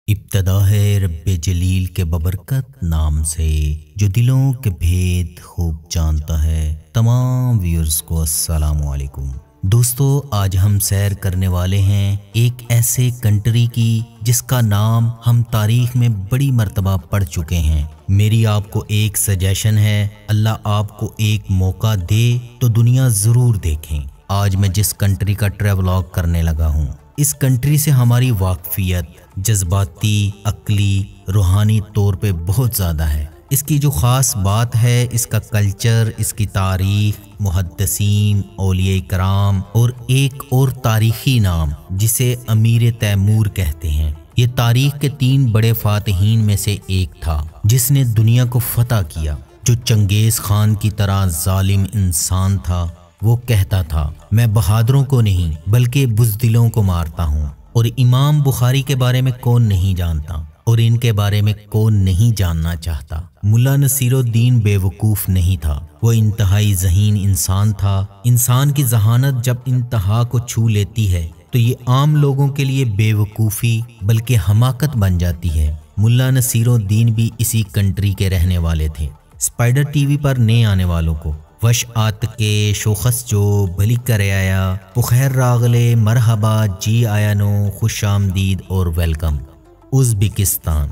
इब्तदा है रब्बे जलील के बबरकत नाम से जो दिलों के भेद खूब जानता है। तमाम व्यूअर्स को अस्सलामु अलैकुम। दोस्तों, आज हम सैर करने वाले हैं एक ऐसे कंट्री की जिसका नाम हम तारीख में बड़ी मर्तबा पढ़ चुके हैं। मेरी आपको एक सजेशन है, अल्लाह आपको एक मौका दे तो दुनिया ज़रूर देखें। आज मैं जिस कंट्री का ट्रैवलॉग करने लगा हूँ, इस कंट्री से हमारी वाकफियत जज्बाती, अक्ली, रूहानी तौर पे बहुत ज़्यादा है। इसकी जो ख़ास बात है, इसका कल्चर, इसकी तारीख, मुहद्दिसीन, औलिया कराम और एक और तारीख़ी नाम जिसे अमीर तैमूर कहते हैं। ये तारीख़ के 3 बड़े फातिहीन में से एक था जिसने दुनिया को फतह किया। जो चंगेज़ खान की तरह जालिम इंसान था, वो कहता था मैं बहादुरों को नहीं बल्कि बुज़दिलों को मारता हूँ। और इमाम बुखारी के बारे में कौन नहीं जानता और इनके बारे में कौन नहीं जानना चाहता। मुल्ला नसीरुद्दीन बेवकूफ़ नहीं था, वो इंतहाई ज़हीन इंसान था। इंसान की जहानत जब इंतहा को छू लेती है तो ये आम लोगों के लिए बेवकूफ़ी बल्कि हमाकत बन जाती है। मुल्ला नसीरुद्दीन भी इसी कंट्री के रहने वाले थे। स्पाइडर टीवी पर नए आने वालों को वश आत के शोखस जो भली कर आया, पुखैर रागले, मरहबा, जी आया नो, खुश आमदीद और वेलकम। उज़्बेकिस्तान,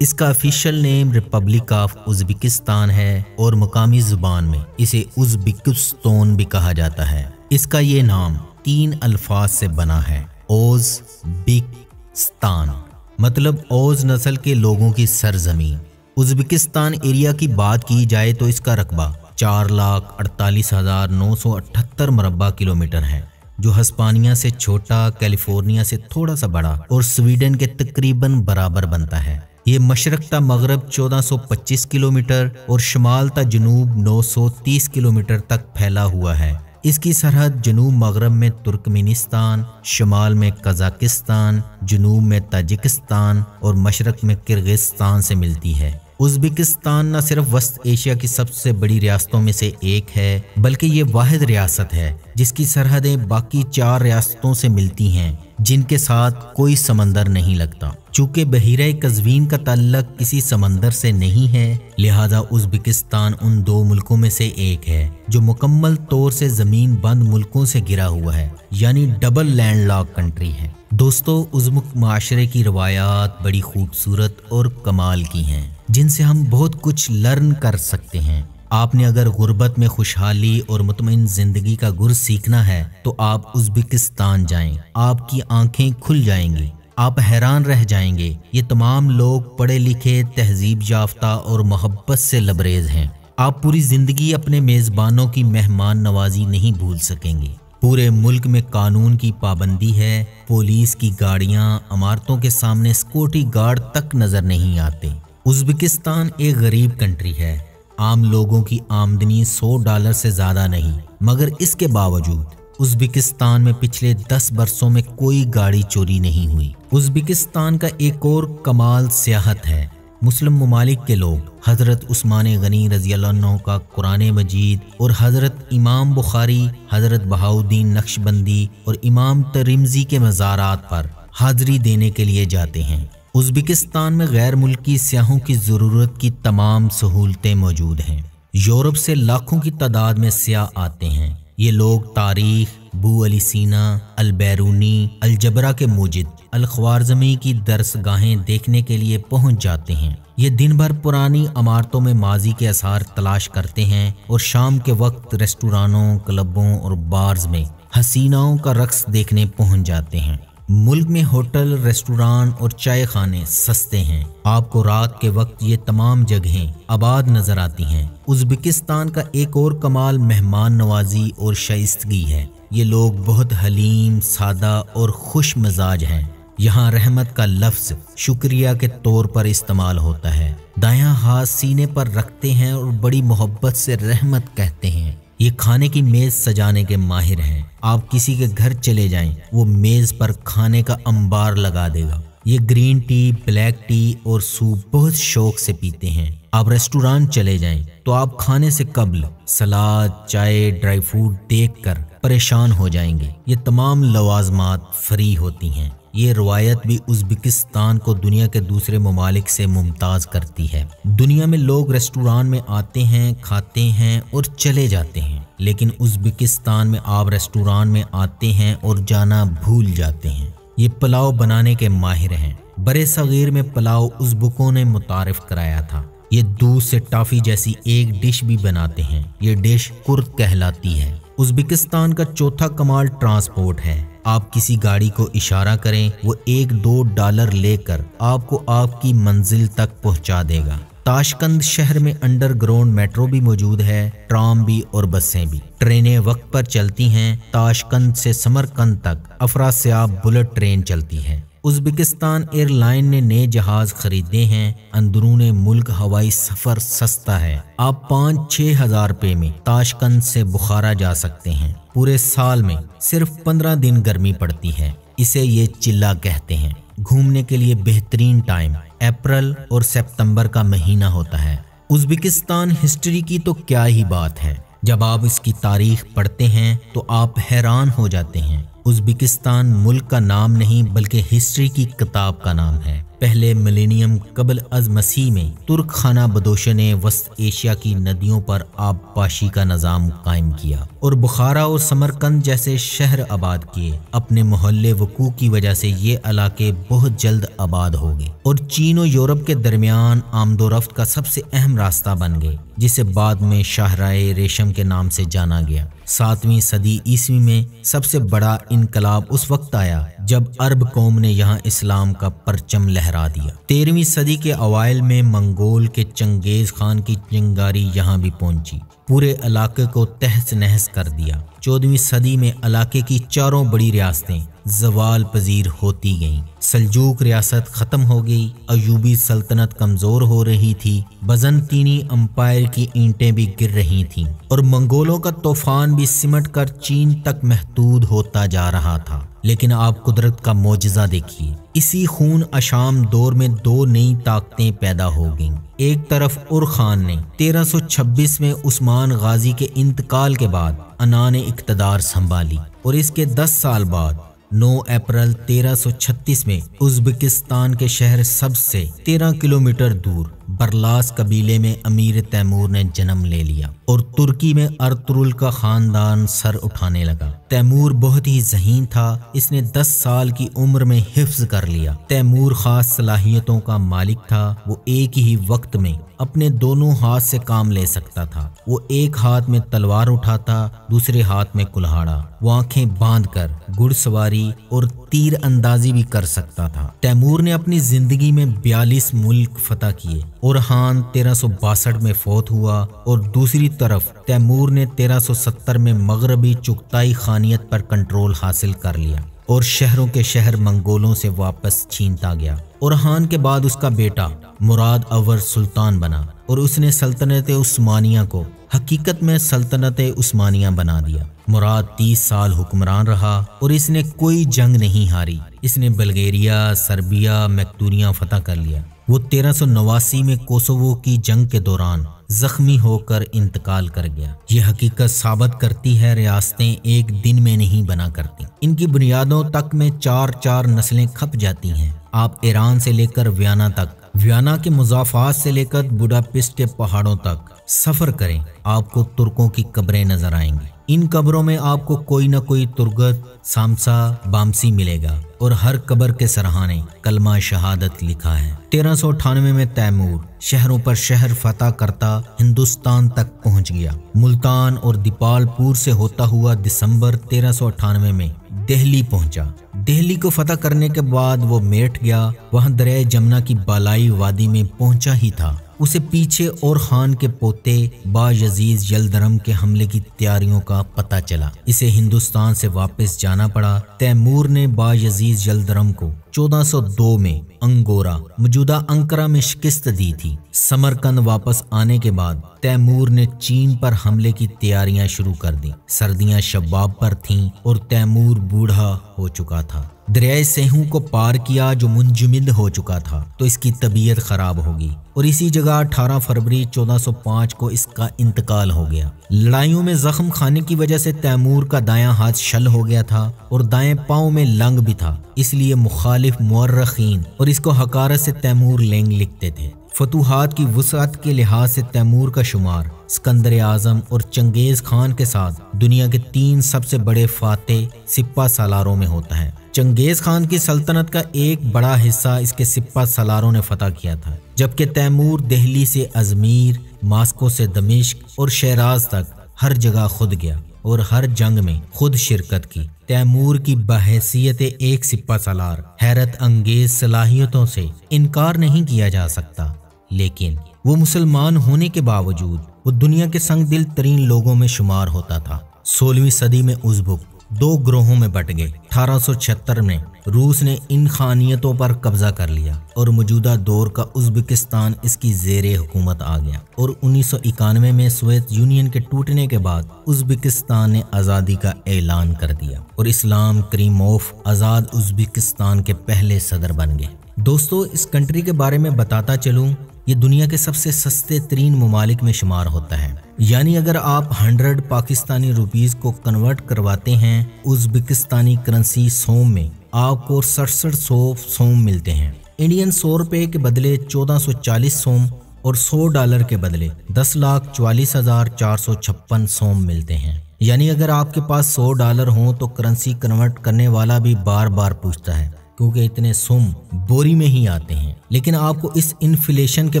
इसका official name Republic of Uzbekistan है और मकामी ज़ुबान में इसे उज़्बेकिस्तान भी कहा जाता है। इसका ये नाम 3 अल्फाज से बना है। ओज़्बेकिस्तान मतलब ओज़ नस्ल के लोगों की सरजमीन। उज़्बेकिस्तान एरिया की बात की जाए तो इसका रकबा 4,48,978 मरबा किलोमीटर है, जो हस्पानिया से छोटा, कैलिफोर्निया से थोड़ा सा बड़ा और स्वीडन के तकरीबन बराबर बनता है। ये मशरक ता मगरब 1425 किलोमीटर और शमाल ता जनूब 930 किलोमीटर तक फैला हुआ है। इसकी सरहद जनूब मगरब में तुर्कमेनिस्तान, शमाल में कजाकिस्तान, जनूब में ताजिकिस्तान और मशरक में किर्गिस्तान से मिलती है। उज़्बेकिस्तान न सिर्फ वस्त एशिया की सबसे बड़ी रियासतों में से एक है, बल्कि ये वाहिद रियासत है जिसकी सरहदें बाकी 4 रियासतों से मिलती हैं जिनके साथ कोई समंदर नहीं लगता। चूँकि बहीरा कज़वीन का ताल्लुक किसी समंदर से नहीं है, लिहाजा उज़्बेकिस्तान उन 2 मुल्कों में से एक है जो मुकम्मल तौर से ज़मीन बंद मुल्कों से घिरा हुआ है, यानी डबल लैंडलॉक कंट्री है। दोस्तों, उज़्बेक माशरे की रवायात बड़ी खूबसूरत और कमाल की हैं जिनसे हम बहुत कुछ लर्न कर सकते हैं। आपने अगर गुर्बत में खुशहाली और मुतमईन ज़िंदगी का गुर सीखना है तो आप उज़्बेकिस्तान जाएं। आपकी आंखें खुल जाएंगी, आप हैरान रह जाएंगे। ये तमाम लोग पढ़े लिखे, तहजीब याफ्ता और मोहब्बत से लबरेज हैं। आप पूरी ज़िंदगी अपने मेज़बानों की मेहमान नवाजी नहीं भूल सकेंगे। पूरे मुल्क में कानून की पाबंदी है। पुलिस की गाड़ियां, इमारतों के सामने सिक्योरिटी गार्ड तक नज़र नहीं आते। उज़्बेकिस्तान एक गरीब कंट्री है। आम लोगों की आमदनी $100 से ज़्यादा नहीं, मगर इसके बावजूद उज़्बेकिस्तान में पिछले 10 बरसों में कोई गाड़ी चोरी नहीं हुई। उज़्बेकिस्तान का एक और कमाल सियाहत है। मुस्लिम ममालिक के लोग हज़रत उस्मान गनी रज़ियल्लाहु अन्हु का कुरान मजीद और हज़रत इमाम बुखारी, हज़रत बहाउद्दीन नक्शबंदी और इमाम तिर्मिज़ी के मज़ारात पर हाज़री देने के लिए जाते हैं। उज़्बेकिस्तान में गैर मुल्की सियाहों की ज़रूरत की तमाम सहूलतें मौजूद हैं। यूरोप से लाखों की तादाद में सियाह आते हैं। ये लोग तारीख, बू अली सीना, अल बैरूनी, अल जबरा के मुजिद, अल ख्वारज़मी की दरसगाहें देखने के लिए पहुंच जाते हैं। ये दिन भर पुरानी इमारतों में माजी के आसार तलाश करते हैं और शाम के वक्त रेस्टोरानों, क्लबों और बार्स में हसीनाओं का रक्स देखने पहुंच जाते हैं। मुल्क में होटल, रेस्टोरां और चाय खाने सस्ते हैं। आपको रात के वक्त ये तमाम जगहें आबाद नजर आती हैं। उज़्बेकिस्तान का एक और कमाल मेहमान नवाजी और शाइस्तगी है। ये लोग बहुत हलीम, सादा और खुश मिजाज हैं। यहाँ रहमत का लफ्ज़ शुक्रिया के तौर पर इस्तेमाल होता है। दायां हाथ सीने पर रखते हैं और बड़ी मोहब्बत से रहमत कहते हैं। ये खाने की मेज़ सजाने के माहिर हैं। आप किसी के घर चले जाएं, वो मेज़ पर खाने का अंबार लगा देगा। ये ग्रीन टी, ब्लैक टी और सूप बहुत शौक से पीते हैं। आप रेस्टोरेंट चले जाएं तो आप खाने से कबल सलाद, चाय, ड्राई फ्रूट देखकर परेशान हो जाएंगे। ये तमाम लवाजमात फ्री होती हैं। ये रवायत भी उज़्बेकिस्तान को दुनिया के दूसरे ममालिक से मुमताज़ करती है। दुनिया में लोग रेस्टोरेंट में आते हैं, खाते हैं और चले जाते हैं, लेकिन उज़्बेकिस्तान में आप रेस्टोरेंट में आते हैं और जाना भूल जाते हैं। ये पुलाव बनाने के माहिर हैं। बड़े सगीर में पुलाव उज़्बेकों ने मुतारिफ कराया था। ये दूध से टॉफ़ी जैसी एक डिश भी बनाते हैं। ये डिश कुर्द कहलाती है। उज़्बेकिस्तान का चौथा कमाल ट्रांसपोर्ट है। आप किसी गाड़ी को इशारा करें, वो $1-2 लेकर आपको आपकी मंजिल तक पहुंचा देगा। ताशकंद शहर में अंडरग्राउंड मेट्रो भी मौजूद है, ट्राम भी और बसें भी। ट्रेनें वक्त पर चलती हैं। ताशकंद से समरकंद तक अफरासियाब बुलेट ट्रेन चलती है। उज़्बेकिस्तान एयरलाइन ने नए जहाज खरीदे हैं। अंदरूने मुल्क हवाई सफ़र सस्ता है। आप 5-6 हज़ार रुपये में ताशकंद से बुखारा जा सकते हैं। पूरे साल में सिर्फ 15 दिन गर्मी पड़ती है। इसे ये चिल्ला कहते हैं। घूमने के लिए बेहतरीन टाइम अप्रैल और सितंबर का महीना होता है। उज़्बेकिस्तान हिस्ट्री की तो क्या ही बात है। जब आप इसकी तारीख पढ़ते हैं तो आप हैरान हो जाते हैं। उज़्बेकिस्तान मुल्क का नाम नहीं बल्कि हिस्ट्री की किताब का नाम है। पहले मिलेनियम कबल अज मसीह में तुर्क खाना बदोश ने वस्त एशिया की नदियों पर आबपाशी का निज़ाम कायम किया और बुखारा और समरकंद जैसे शहर आबाद किए। अपने मोहल्ले वकू की वजह से ये इलाके बहुत जल्द आबाद हो गए और चीन और यूरोप के दरमियान आमदोरफ्त का सबसे अहम रास्ता बन गए, जिसे बाद में शाहराए रेशम के नाम से जाना गया। 7वीं सदी ईस्वी में सबसे बड़ा इनकलाब उस वक्त आया जब अरब कौम ने यहाँ इस्लाम का परचम लहरा दिया। 13वीं सदी के अवाइल में मंगोल के चंगेज खान की चिंगारी यहाँ भी पहुंची, पूरे इलाके को तहस नहस कर दिया। 14वीं सदी में इलाके की चारों बड़ी रियासतें ज़वाल पजीर होती गईं। सल्जूक रियासत ख़त्म हो गई। अयूबी सल्तनत कमज़ोर हो रही थी। बज़ंतीनी अम्पायर की ईंटें भी गिर रही थीं और मंगोलों का तूफान भी सिमट कर चीन तक महदूद होता जा रहा था। लेकिन आप कुदरत का मोजज़ा देखिए। इसी खून अशाम दौर में 2 नई ताकतें पैदा हो गईं। एक तरफ उर खान ने 1326 में उस्मान गाजी के इंतकाल के बाद अनाने इक़्तिदार संभाली और इसके 10 साल बाद 9 अप्रैल 1336 में उज़्बेकिस्तान के शहर सब्ज़ से 13 किलोमीटर दूर बरलास कबीले में अमीर तैमूर ने जन्म ले लिया और तुर्की में अर्तुगरुल का खानदान सर उठाने लगा। तैमूर बहुत ही ज़हीन था। इसने 10 साल की उम्र में हिफ्ज़ कर लिया। तैमूर खास सलाहियतों का मालिक था। वो एक ही वक्त में अपने दोनों हाथ से काम ले सकता था। वो एक हाथ में तलवार उठाता, दूसरे हाथ में कुल्हाड़ा। वो आंखें बांधकर घुड़सवारी और तीर अंदाजी भी कर सकता था। तैमूर ने अपनी जिंदगी में 42 मुल्क फतह किए। ओरहान 1362 में फौत हुआ और दूसरी तरफ तैमूर ने 1370 में मगरबी चुगताई खानियत पर कंट्रोल हासिल कर लिया और शहरों के शहर मंगोलों से वापस छीनता गया। ओरहान के बाद उसका बेटा मुराद अव्वल सुल्तान बना और उसने सल्तनत उस्मानिया को हकीकत में सल्तनत उस्मानिया बना दिया। मुराद 30 साल हुक्मरान रहा और इसने कोई जंग नहीं हारी। इसने बल्गेरिया, सर्बिया, मैक्टूनिया फतह कर लिया। वो 1389 में कोसोवो की जंग के दौरान जख्मी होकर इंतकाल कर गया। ये हकीकत साबित करती है रियासतें एक दिन में नहीं बना करती। इनकी बुनियादों तक में 4-4 नस्लें खप जाती हैं। आप ईरान से लेकर वियना तक, वियना के मुज़ाफ़ात से लेकर बुडापेस्ट के पहाड़ों तक सफ़र करें, आपको तुर्कों की कब्रें नजर आएंगी। इन कब्रों में आपको कोई न कोई तुर्गत, सामसा, बामसी मिलेगा और हर कब्र के सरहाने कलमा शहादत लिखा है। 1398 में तैमूर शहरों पर शहर फतह करता हिंदुस्तान तक पहुंच गया। मुल्तान और दीपालपुर से होता हुआ दिसंबर 1398 में दिल्ली पहुंचा। दिल्ली को फतह करने के बाद वो मेरठ गया। वहां दरिया जमुना की बालाई वादी में पहुंचा ही था। उसे पीछे और खान के पोते बायजीद यलदरम के हमले की तैयारियों का पता चला। इसे हिंदुस्तान से वापस जाना पड़ा। तैमूर ने बायजीद यलदरम को 1402 में अंगोरा, मौजूदा अंकारा में शिकस्त दी थी। समरकंद वापस आने के बाद तैमूर ने चीन पर हमले की तैयारियां शुरू कर दी। सर्दियां शबाब पर थीं और तैमूर बूढ़ा हो चुका था। दरियाए सेहू को पार किया जो मुंजमद हो चुका था तो इसकी तबीयत खराब होगी और इसी जगह 18 फरवरी 1405 को इसका इंतकाल हो गया। लड़ाइयों में जख्म खाने की वजह से तैमूर का दायां हाथ शल हो गया था और दाएं पांव में लंग भी था, इसलिए मुखालिफ मुअर्रखीन और इसको हकारत से तैमूर लेंग लिखते थे। फतूहात की वुसअत के लिहाज से तैमूर का शुमार सिकंदर आजम और चंगेज खान के साथ दुनिया के 3 सबसे बड़े फातेह सिपा सालारों में होता है। चंगेज खान की सल्तनत का एक बड़ा हिस्सा इसके सिपा सालारों ने फतह किया था, जबकि तैमूर दिल्ली से अजमीर, मास्को से दमिश्क और शहराज तक हर जगह खुद गया और हर जंग में खुद शिरकत की। तैमूर की बहैसियत एक सिपा सालार हैरत अंगेज सलाहियतों से इनकार नहीं किया जा सकता, लेकिन वो मुसलमान होने के बावजूद वो दुनिया के संग दिल तरीन लोगों में शुमार होता था। 16वीं सदी में उज़्बुक 2 ग्रोहों में बट गए। 1876 में रूस ने इन खानियतों पर कब्जा कर लिया और मौजूदा दौर का उज़्बेकिस्तान इसकी ज़ेरे हुकूमत आ गया और 1991 में सोवियत यूनियन के टूटने के बाद उज़्बेकिस्तान ने आज़ादी का ऐलान कर दिया और इस्लाम करीमोव आज़ाद उज़्बेकिस्तान के पहले सदर बन गए। दोस्तों, इस कंट्री के बारे में बताता चलूँ, ये दुनिया के सबसे सस्ते तरीन ममालिक में शुमार होता है। यानी अगर आप 100 पाकिस्तानी रुपीस को कन्वर्ट करवाते हैं उज़्बेकिस्तानी करेंसी सोम में, आपको 6700 सोम मिलते हैं। इंडियन 100 रुपये के बदले 1440 सोम और $100 के बदले 10,44,456 सोम मिलते हैं। यानी अगर आपके पास $100 हो तो करेंसी कन्वर्ट करने वाला भी बार बार पूछता है, क्योंकि इतने सोम बोरी में ही आते हैं। लेकिन आपको इस इन्फ्लेशन के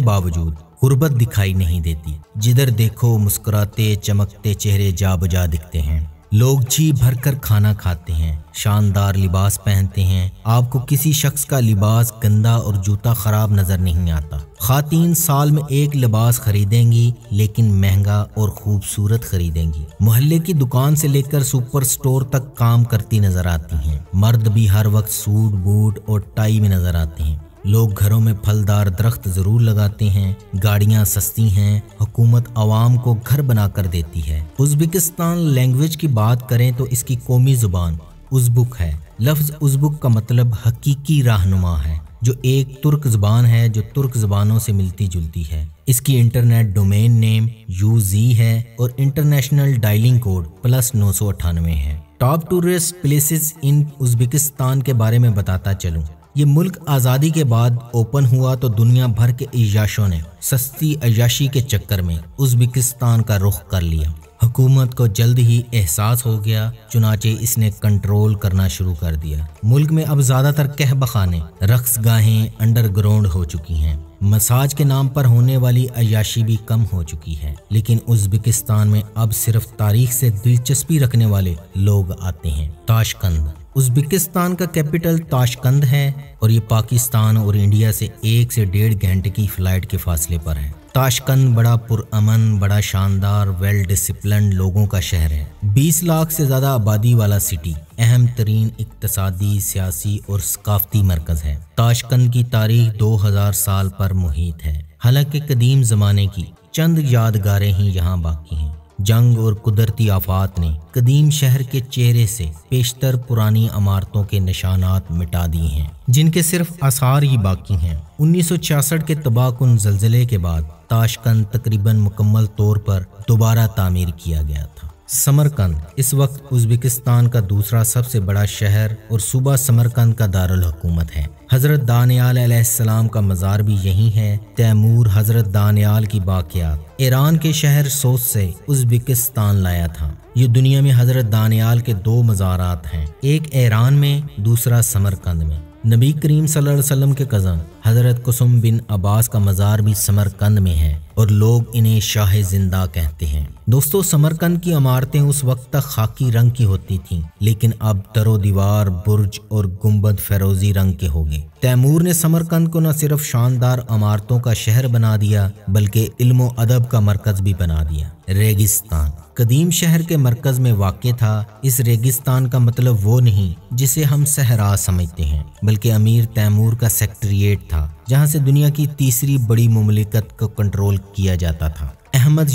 बावजूद गुर्बत दिखाई नहीं देती। जिधर देखो मुस्कुराते चमकते चेहरे जा बजा दिखते हैं। लोग जी भरकर खाना खाते हैं, शानदार लिबास पहनते हैं। आपको किसी शख्स का लिबास गंदा और जूता खराब नजर नहीं आता। खातीन साल में एक लिबास खरीदेंगी, लेकिन महंगा और खूबसूरत खरीदेंगी। मोहल्ले की दुकान से लेकर सुपर स्टोर तक काम करती नजर आती हैं। मर्द भी हर वक्त सूट बूट और टाई में नजर आते हैं। लोग घरों में फलदार दरख्त जरूर लगाते हैं। गाड़ियां सस्ती हैं। हुकूमत आवाम को घर बनाकर देती है। उज़्बेकिस्तान लैंग्वेज की बात करें तो इसकी कौमी जुबान उज़्बुक है। लफ्ज़ उज़्बुक का मतलब हकीकी रहनुमा है, जो एक तुर्क ज़बान है जो तुर्क ज़बानों से मिलती जुलती है। इसकी इंटरनेट डोमेन नेम UZ है और इंटरनेशनल डायलिंग कोड +998 है। Top tourist places in Uzbekistan के बारे में बताता चलूँ। ये मुल्क आज़ादी के बाद ओपन हुआ तो दुनिया भर के अय्याशों ने सस्ती अय्याशी के चक्कर में उज़्बेकिस्तान का रुख कर लिया। हुकूमत को जल्द ही एहसास हो गया, चुनाचे इसने कंट्रोल करना शुरू कर दिया। मुल्क में अब ज़्यादातर कहबखाने, रक्स गाहें अंडरग्राउंड हो चुकी हैं। मसाज के नाम पर होने वाली अय्याशी भी कम हो चुकी है। लेकिन उज़्बेकिस्तान में अब सिर्फ तारीख से दिलचस्पी रखने वाले लोग आते हैं। ताशकंद उज़्बेकिस्तान का कैपिटल ताशकंद है और ये पाकिस्तान और इंडिया से 1 से 1.5 घंटे की फ़्लाइट के फासले पर है। ताशकंद बड़ा पुरअमन, बड़ा शानदार, वेल डिसिप्लिन लोगों का शहर है। 20 लाख से ज़्यादा आबादी वाला सिटी, अहम तरीन इक़्तिसादी, सियासी और सकाफ़ती मरकज़ है। ताशकंद की तारीख 2000 साल पर मुहित है। हालांकि कदीम ज़माने की चंद यादगारें ही यहाँ बाकी हैं। जंग और कुदरती आफात ने कदीम शहर के चेहरे से पेशतर पुरानी इमारतों के निशानात मिटा दिए हैं, जिनके सिर्फ आसार ही बाकी हैं। 1966 के तबाहकुन ज़लज़ले के बाद ताशकंद तकरीबन मुकम्मल तौर पर दोबारा तामीर किया गया था। समरकंद इस वक्त उज़्बेकिस्तान का दूसरा सबसे बड़ा शहर और सूबा समरकंद का दारुल हुकूमत है। हज़रत दानियाल अलैहिस्सलाम का मज़ार भी यहीं है। तैमूर हज़रत दानियाल की बाक़ियात ईरान के शहर सोस से उज़्बेकिस्तान लाया था। ये दुनिया में हज़रत दानियाल के 2 मज़ारात हैं, एक ईरान में, दूसरा समरकंद में। नबी करीम सल्लल्लाहु अलैहि वसल्लम के कज़न हज़रत कुसुम बिन अब्बास का मज़ार भी समरकंद में है और लोग इन्हें शाह जिंदा कहते हैं। दोस्तों, समरकंद की इमारतें उस वक्त तक खाकी रंग की होती थीं, लेकिन अब दरो दीवार, बुर्ज और गुंबद फेरोजी रंग के हो गए। तैमूर ने समरकंद को न सिर्फ शानदार इमारतों का शहर बना दिया, बल्कि इल्म अदब का मरकज़ भी बना दिया। रेगिस्तान कदीम शहर के मरकज़ में वाक़ था। इस रेगिस्तान का मतलब वो नहीं जिसे हम सहरा समझते हैं, बल्कि अमीर तैमूर का सेक्रेटेरिएट था, जहाँ से दुनिया की तीसरी बड़ी मुमलिकत को कंट्रोल किया जाता था। अहमद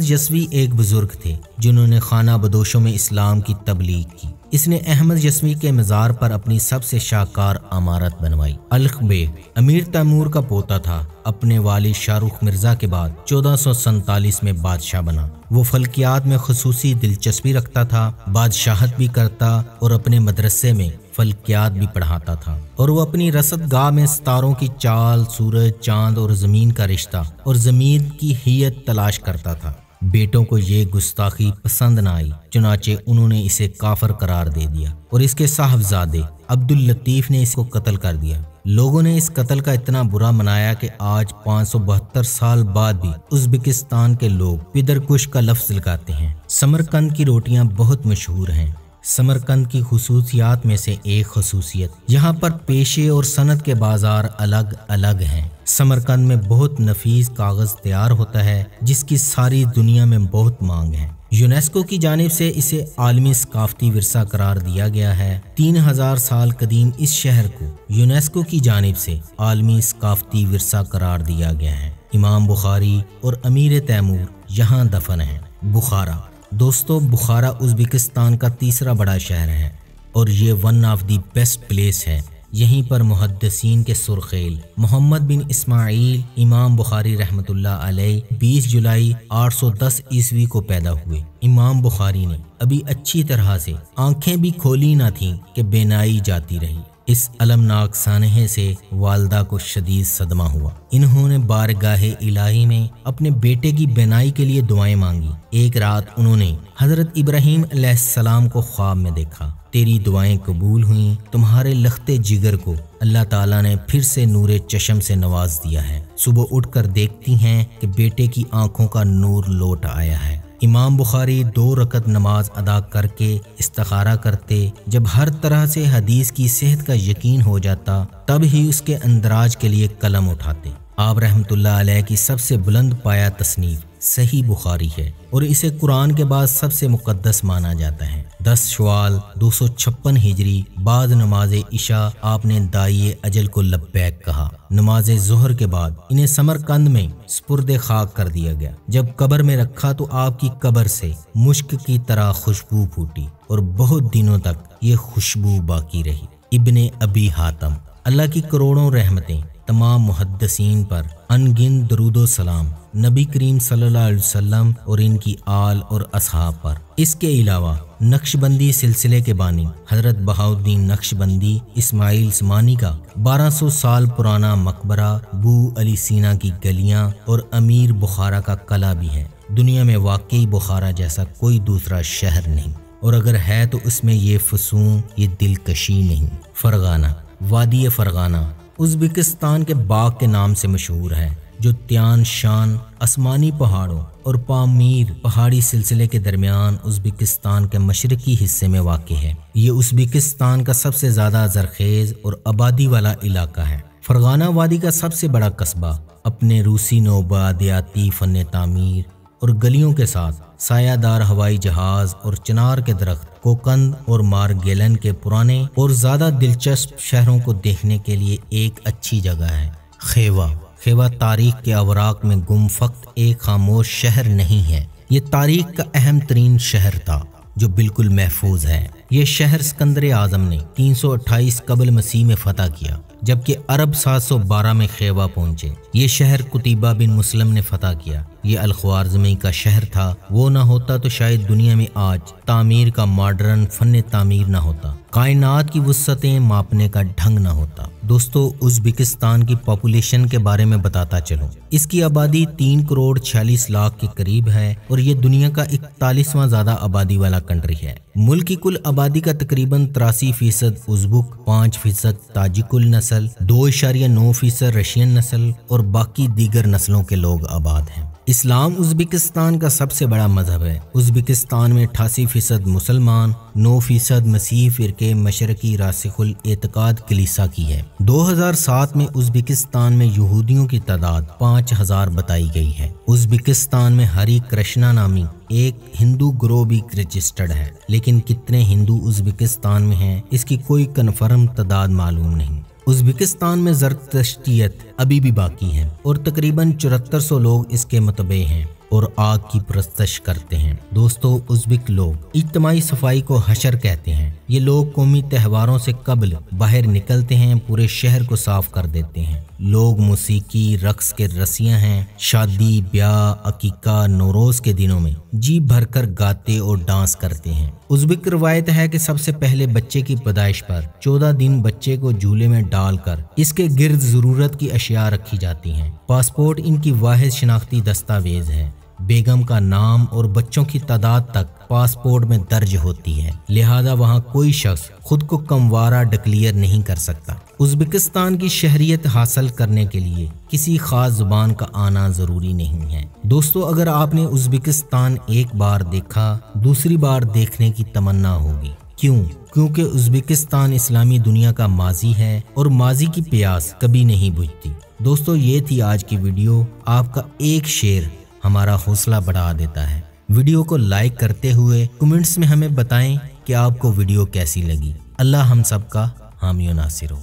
यस्वी एक बुजुर्ग थे जिन्होंने खाना बदोशों में इस्लाम की तबलीग की। इसने अहमद यस्वी के मज़ार पर अपनी सबसे शाहकार इमारत बनवाई। अलख बेग अमीर तैमूर का पोता था। अपने वालिद शाहरुख मिर्जा के बाद 1447 में बादशाह बना। वो फल्कियात में खुसूसी दिलचस्पी रखता था, बादशाहत भी करता और अपने मदरसे में फल्कियात भी पढ़ाता था। और वो अपनी रसदगाह में सितारों की चाल, सूरज, चांद और ज़मीन का रिश्ता और ज़मीन की हियत तलाश करता था। बेटों को ये गुस्ताखी पसंद न आई, चुनाचे उन्होंने इसे काफिर करार दे दिया और इसके साहबजादे अब्दुल लतीफ़ ने इसको कत्ल कर दिया। लोगों ने इस कत्ल का इतना बुरा मनाया कि आज 572 साल बाद भी उज़्बेकिस्तान के लोग पिदरकुश का लफ्ज़ लगाते हैं। समरकंद की रोटियां बहुत मशहूर हैं। समरकंद की खुसूसियात में से एक खुसूसियत यहाँ पर पेशे और सनत के बाजार अलग अलग हैं। समरकंद में बहुत नफीस कागज़ तैयार होता है जिसकी सारी दुनिया में बहुत मांग है। यूनेस्को की जानिब से इसे आलमी सकाफती विरसा करार दिया गया है। 3000 साल कदीम इस शहर को यूनेस्को की जानिब से आलमी सकाफती विरसा करार दिया गया है। इमाम बुखारी और अमीर तैमूर यहाँ दफन है। बुखारा दोस्तों, बुखारा उज़्बेकिस्तान का तीसरा बड़ा शहर है और ये one of the best place है। यहीं पर मुहद्दिसीन के सुरखेल मोहम्मद बिन इस्माइल इमाम बुखारी रहमतुल्लाह अलैह 20 जुलाई 810 ईस्वी को पैदा हुए। इमाम बुखारी ने अभी अच्छी तरह से आंखें भी खोली ना थीं कि बेनाई जाती रही। इस अलमनाक सानहे से वालदा को शदीद सदमा हुआ। इन्होंने बारगाहे इलाही में अपने बेटे की बेनाई के लिए दुआएं मांगी। एक रात उन्होंने हजरत इब्राहीम अलैहिस्सलाम को ख्वाब में देखा। तेरी दुआएं कबूल हुई, तुम्हारे लख्ते जिगर को अल्लाह ताला ने फिर से नूरे चशम से नवाज दिया है। सुबह उठकर देखती हैं कि बेटे की आंखों का नूर लौट आया है। इमाम बुखारी 2 रकत नमाज अदा करके इस्तिखारा करते। जब हर तरह से हदीस की सेहत का यकीन हो जाता तब ही उसके अंदराज के लिए कलम उठाते। आप रहमतुल्लाह अलैह की सबसे बुलंद पाया तसनीफ सही बुखारी है और इसे कुरान के बाद सबसे मुकद्दस माना जाता है। 10 शवाल 256 हिजरी बाद नमाज इशा आपने दाई अजल को लब्बैक कहा। नमाज ज़ोहर के बाद इन्हें समरकंद में स्पुर्दे खाक कर दिया गया। जब कब्र में रखा तो आपकी कब्र से मुश्क की तरह खुशबू फूटी और बहुत दिनों तक ये खुशबू बाकी रही। इब्ने अबी हातम अल्लाह की करोड़ों रहमतें तमाम मुहद्दिसीन पर, अनगिन दरूदो सलाम नबी करीम सल्लल्लाहु अलैहि वसल्लम और इनकी आल और असहाब पर। इसके अलावा नक्शबंदी सिलसिले के बानी हजरत बहाउद्दीन नक्शबंदी इस्माइल समानी का 1200 साल पुराना मकबरा, बू अली सीना की गलियां और अमीर बुखारा का कला भी है। दुनिया में वाकई बुखारा जैसा कोई दूसरा शहर नहीं और अगर है तो उसमें ये फसूं, ये दिलकशी नहीं। फरगाना वादी फरगाना उज़्बेकिस्तान के बाग के नाम से मशहूर है जो त्यान शान आसमानी पहाड़ों और पामीर पहाड़ी सिलसिले के दरमियान उज़्बेकिस्तान के मशरकी हिस्से में वाक़ है। ये उज़्बेकिस्तान का सबसे ज़्यादा ज़रखेज़ और आबादी वाला इलाका है। फरगाना वादी का सबसे बड़ा कस्बा अपने रूसी नौबादियाती फ़न तामीर और गलियों के साथ सायादार हवाई जहाज़ और चिनार के दरख्त, कोकंद और मारगेलन के पुराने और ज़्यादा दिलचस्प शहरों को देखने के लिए एक अच्छी जगह है। खेवा तारीख के अवराक में गुम फक्त एक खामोश शहर नहीं है, ये तारीख का अहम तरीन शहर था जो बिल्कुल महफूज है। ये शहर सिकंदर आज़म ने 328 कबल मसीह में फतह किया, जबकि अरब 712 में खेवा पहुंचे। ये शहर कुतैबा बिन मुस्लिम ने फतह किया। ये अल-ख्वारिज़मी का शहर था। वो ना होता तो शायद दुनिया में आज तामीर का मॉडर्न फन तामीर ना होता, कायनात की वुसअतें मापने का ढंग ना होता। दोस्तों, उज़्बेकिस्तान की पॉपुलेशन के बारे में बताता चलूं। इसकी आबादी 3 करोड़ 46 लाख के करीब है और ये दुनिया का 41वां ज़्यादा आबादी वाला कंट्री है। मुल्क की कुल आबादी का तकरीबन 83% उज़्बुक, 5% ताजिकुल नस्ल, 2.9% रशियन नस्ल और बाकी दीगर नस्लों के लोग आबाद हैं। इस्लाम उज़्बेकिस्तान का सबसे बड़ा मजहब है। उज़्बेकिस्तान में 88% मुसलमान, 9% मसीह फ़िरके मशरकी रासिखुल एतकाद कलीसा की है। 2007 में उज़्बेकिस्तान में यहूदियों की तादाद 5000 बताई गई है। उज़्बेकिस्तान में हरी कृष्णा नामी एक हिंदू ग्रोह भी रजिस्टर्ड है, लेकिन कितने हिंदू उज़्बेकिस्तान में हैं इसकी कोई कन्फर्म तादाद मालूम नहीं। उज़्बेकिस्तान में ज़रतश्तियत अभी भी बाकी है और तकरीबन 7400 लोग इसके मतबे हैं। और आग की परस्तश करते हैं। दोस्तों, उज़्बेक लोग इज्तिमाई सफाई को हशर कहते हैं। ये लोग कौमी त्योहारों से कबल बाहर निकलते हैं, पूरे शहर को साफ कर देते हैं। लोग मौसीकी रक्स के रसियां हैं। शादी, ब्याह, अकीका, नौरोज के दिनों में जी भरकर गाते और डांस करते हैं। उज़्बेक रवायत है कि सबसे पहले बच्चे की पैदाइश पर 14 दिन बच्चे को झूले में डालकर इसके गिर्द जरूरत की अशिया रखी जाती हैं। पासपोर्ट इनकी वाहिद शनाख्ती दस्तावेज है। बेगम का नाम और बच्चों की तादाद तक पासपोर्ट में दर्ज होती है, लिहाजा वहाँ कोई शख्स खुद को कमवारा डिक्लेयर नहीं कर सकता। उज़्बेकिस्तान की शहरियत हासिल करने के लिए किसी खास जुबान का आना ज़रूरी नहीं है। दोस्तों, अगर आपने उज़्बेकिस्तान एक बार देखा, दूसरी बार देखने की तमन्ना होगी। क्यों? क्योंकि उज़्बेकिस्तान इस्लामी दुनिया का माजी है और माजी की प्यास कभी नहीं बुझती। दोस्तों, ये थी आज की वीडियो। आपका एक शेयर हमारा हौसला बढ़ा देता है। वीडियो को लाइक करते हुए कमेंट्स में हमें बताएं कि आपको वीडियो कैसी लगी। अल्लाह हम सबका हामी और नासिर हो।